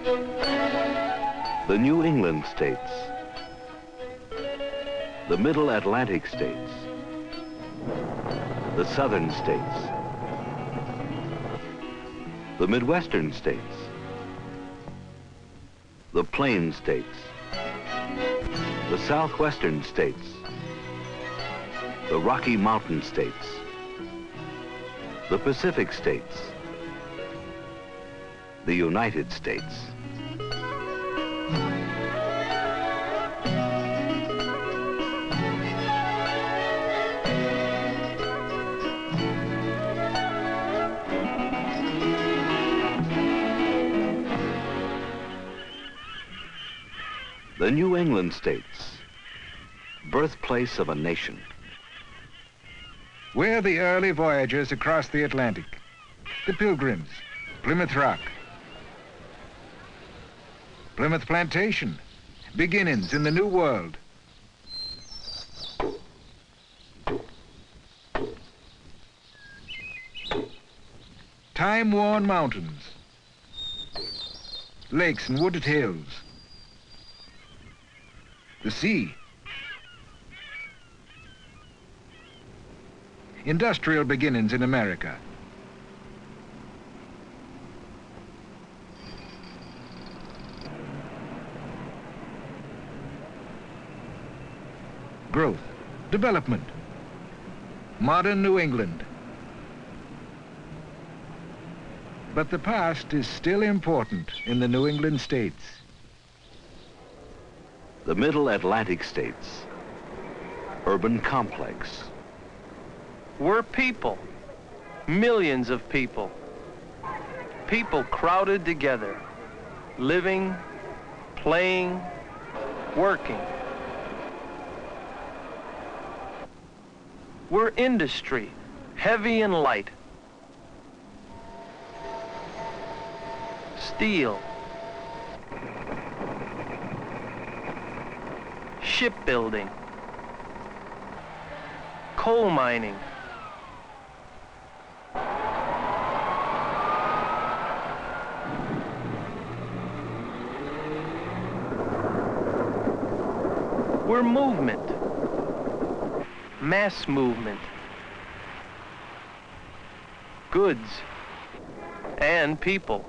The New England states, the Middle Atlantic states, the Southern states, the Midwestern states, the Plain states, the Southwestern states, the Rocky Mountain states, the Pacific states, the United States. The New England states, birthplace of a nation. We're the early voyagers across the Atlantic, the Pilgrims, Plymouth Rock, Plymouth Plantation, beginnings in the New World. Time-worn mountains, lakes and wooded hills, the sea, industrial beginnings in America. Growth, development, modern New England. But the past is still important in the New England states. The Middle Atlantic states, urban complex. We're people, millions of people. People crowded together, living, playing, working. We're industry, heavy and light. Steel, shipbuilding, coal mining, we're movement, mass movement, goods, and people.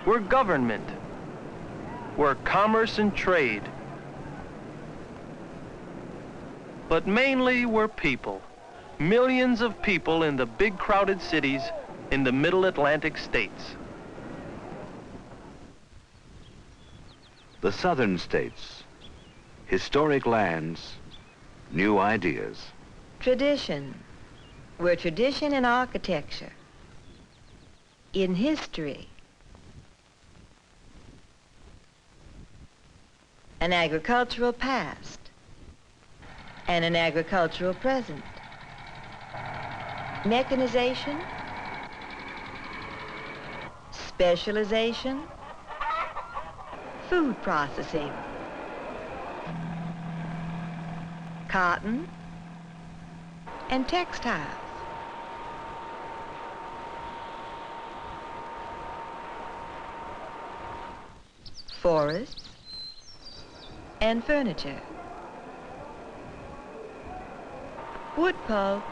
We're government. We're commerce and trade. But mainly we're people. Millions of people in the big crowded cities in the Middle Atlantic states. The Southern states, historic lands, new ideas. Tradition. We're tradition in architecture, in history, an agricultural past, and an agricultural present. Mechanization, specialization, food processing, cotton, and textiles. Forests and furniture, wood pulp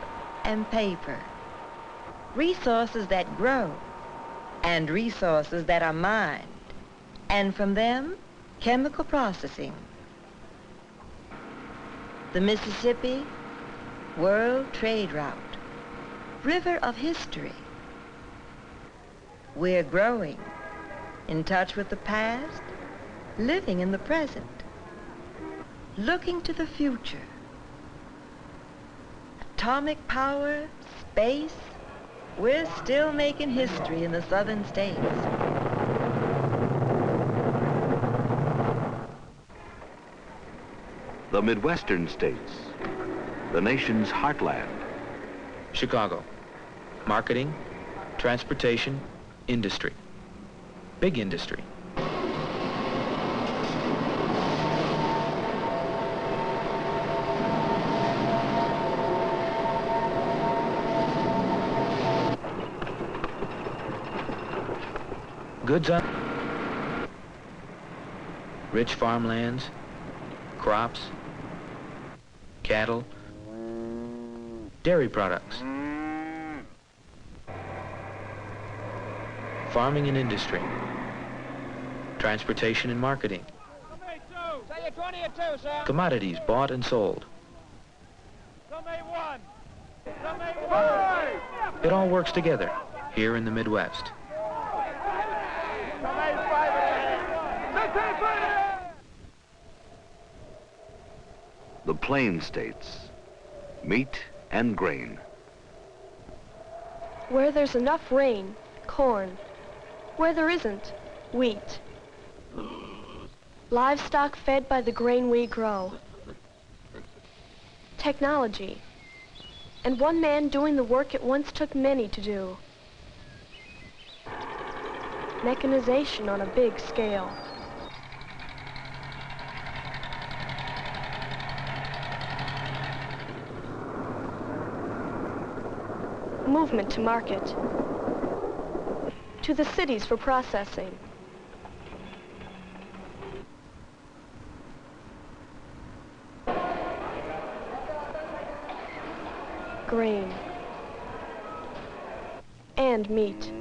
and paper, resources that grow and resources that are mined, and from them, chemical processing. The Mississippi, world trade route, river of history. We're growing, in touch with the past, living in the present, looking to the future. Atomic power, space, we're still making history in the southern states. The Midwestern states, the nation's heartland. Chicago, marketing, transportation, industry. Big industry. Goods on rich farmlands, crops, cattle, dairy products, farming and industry, transportation and marketing, commodities bought and sold. It all works together here in the Midwest. The Plain States, meat and grain. Where there's enough rain, corn. Where there isn't, wheat. Livestock fed by the grain we grow. Technology. And one man doing the work it once took many to do. Mechanization on a big scale. Movement to market. To the cities for processing. Grain. And meat.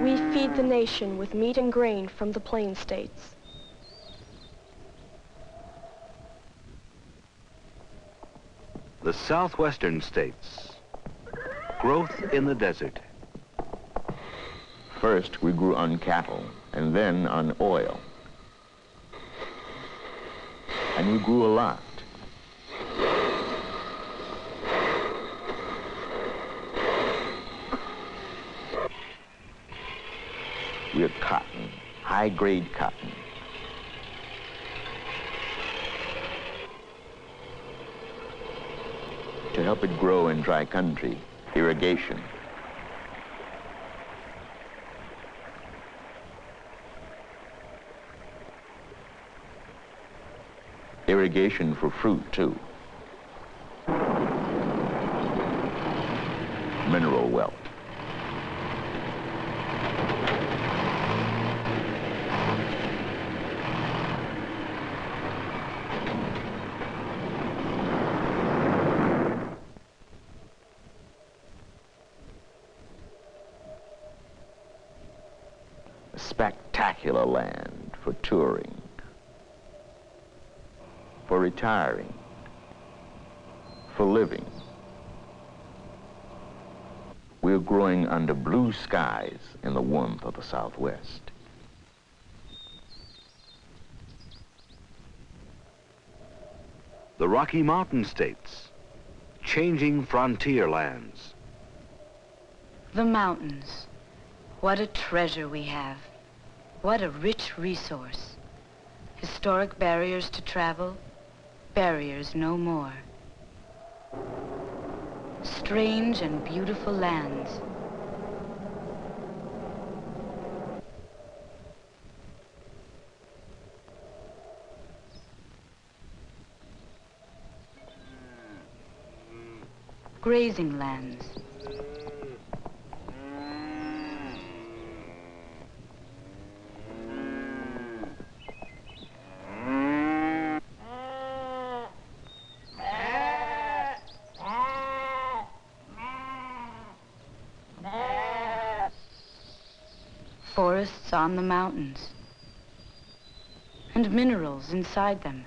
We feed the nation with meat and grain from the Plain States. The southwestern states, growth in the desert. First, we grew on cattle, and then on oil. And we grew a lot. We had cotton, high-grade cotton. To help it grow in dry country, irrigation. Irrigation for fruit, too. Mineral wealth. A spectacular land for touring, for retiring, for living. We're growing under blue skies in the warmth of the Southwest. The Rocky Mountain states, changing frontier lands. The mountains. What a treasure we have. What a rich resource. Historic barriers to travel, barriers no more. Strange and beautiful lands. Grazing lands. Forests on the mountains, and minerals inside them.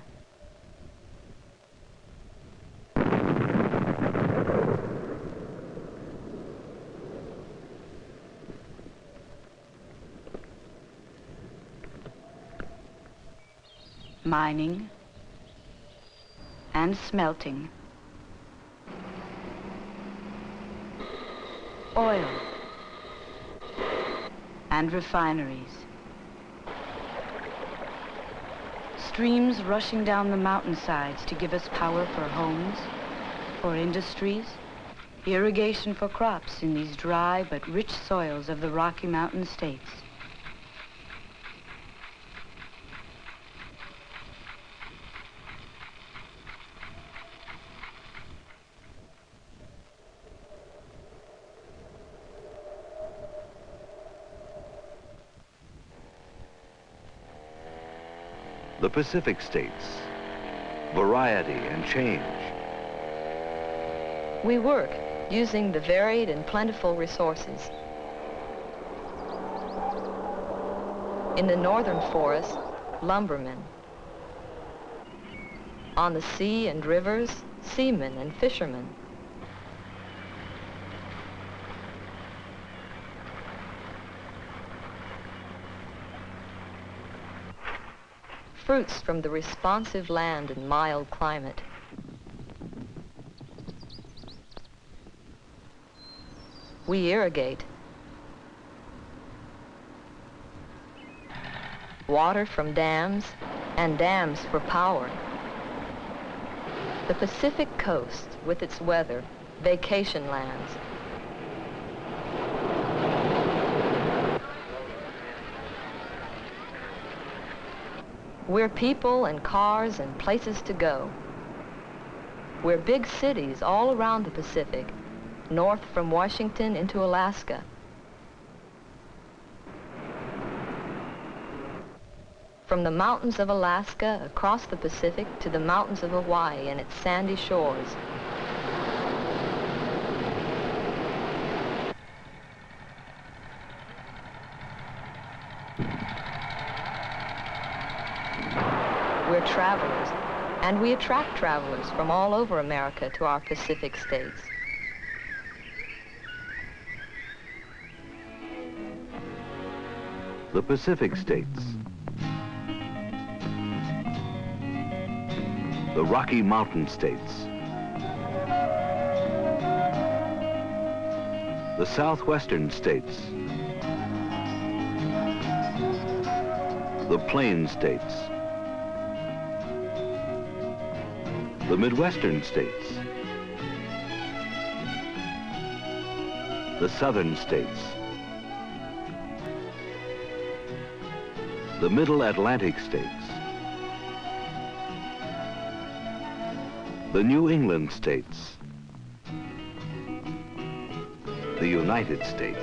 Mining and smelting. Oil and refineries. Streams rushing down the mountainsides to give us power for homes, for industries, irrigation for crops in these dry but rich soils of the Rocky Mountain states. The Pacific states, variety and change. We work using the varied and plentiful resources. In the northern forest, lumbermen. On the sea and rivers, seamen and fishermen. Fruits from the responsive land and mild climate. We irrigate. Water from dams, and dams for power. The Pacific coast, with its weather, vacation lands. We're people and cars and places to go. We're big cities all around the Pacific, north from Washington into Alaska. From the mountains of Alaska across the Pacific to the mountains of Hawaii and its sandy shores. We're travelers, and we attract travelers from all over America to our Pacific states. The Pacific states. The Rocky Mountain states. The Southwestern states. The Plain states. The Midwestern states. The Southern states. The Middle Atlantic states. The New England states. The United States.